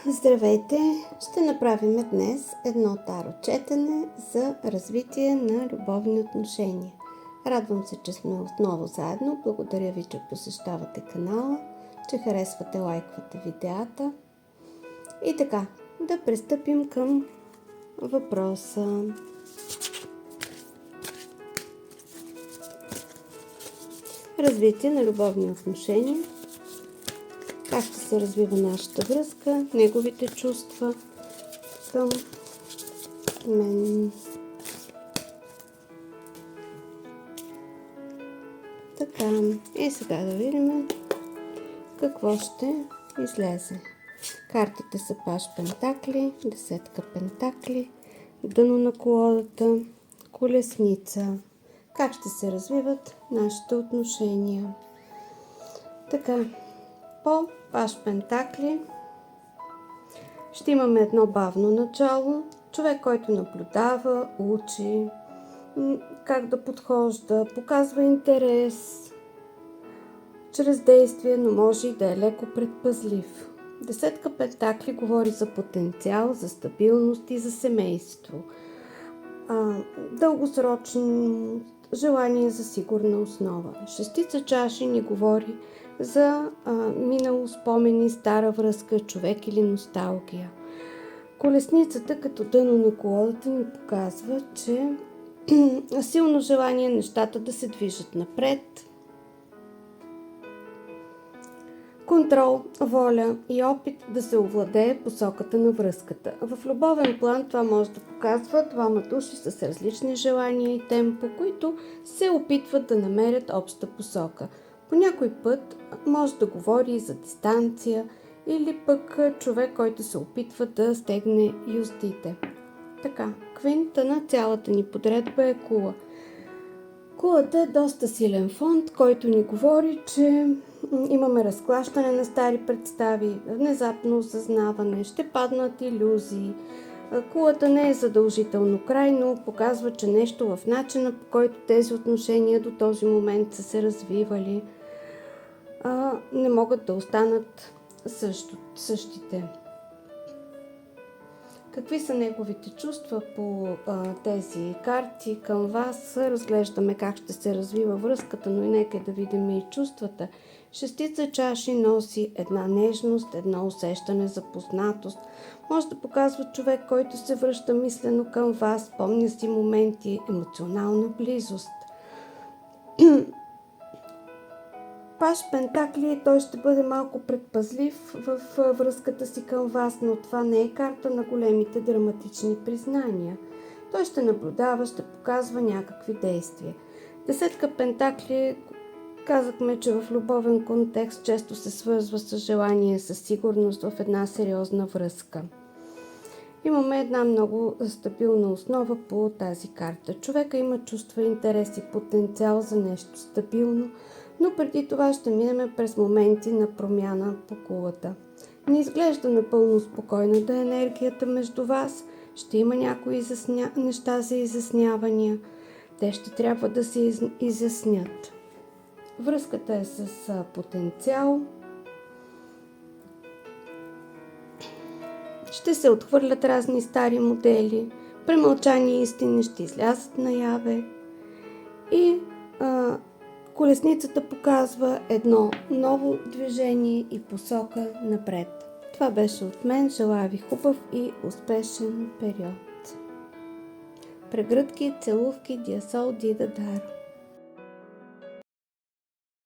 Здравейте! Ще направим днес едно таро четене за развитие на любовни отношения. Радвам се, че сме отново заедно. Благодаря ви, че посещавате канала, че харесвате, лайквате видеята. И така, да пристъпим към въпроса. Развитие на любовни отношения. Как ще се развива нашата връзка, неговите чувства към мен. Така, и сега да видим какво ще излезе. Картите са паш пентакли, десетка пентакли, дъно на колодата, колесница. Как ще се развиват нашите отношения? Така, по паш пентакли ще имаме едно бавно начало. Човек, който наблюдава, учи как да подхожда, показва интерес чрез действие, но може и да е леко предпазлив. Десетка пентакли говори за потенциал, за стабилност и за семейство. Дългосрочно желание за сигурна основа. Шестица чаши ни говори за минало, спомени, стара връзка, човек или носталгия. Колесницата като дъно на колодата ни показва, че силно желание нещата да се движат напред. Контрол, воля и опит да се овладее посоката на връзката. В любовен план това може да показва двама души с различни желания и темпо, които се опитват да намерят обща посока. По някой път може да говори и за дистанция или пък човек, който се опитва да стегне юздите. Така, квинта на цялата ни подредба е кула. Кулата е доста силен фонд, който ни говори, че имаме разклащане на стари представи, внезапно осъзнаване, ще паднат илюзии. Кулата не е задължително край, но показва, че нещо в начина, по който тези отношения до този момент са се развивали, не могат да останат същите. Какви са неговите чувства по тези карти към вас? Разглеждаме как ще се развива връзката, но и нека да видим и чувствата. Шестица чаши носи една нежност, едно усещане за познатост. Може да показва човек, който се връща мислено към вас, помня си моменти, емоционална близост. Паш пентакли, той ще бъде малко предпазлив в връзката си към вас, но това не е карта на големите драматични признания. Той ще наблюдава, ще показва някакви действия. Десетка пентакли, казахме, че в любовен контекст често се свързва с желание, със сигурност в една сериозна връзка. Имаме една много стабилна основа по тази карта. Човека има чувства, интерес и потенциал за нещо стабилно, но преди това ще минем през моменти на промяна по кулата. Не изглежда напълно спокойна да е енергията между вас, ще има някои неща за изяснявания. Те ще трябва да се изяснят. Връзката е с потенциал. Ще се отхвърлят разни стари модели, премълчани истини ще излязат наяве и колесницата показва едно ново движение и посока напред. Това беше от мен. Желая ви хубав и успешен период. Прегръдки, целувки, Диасол, Дидадар.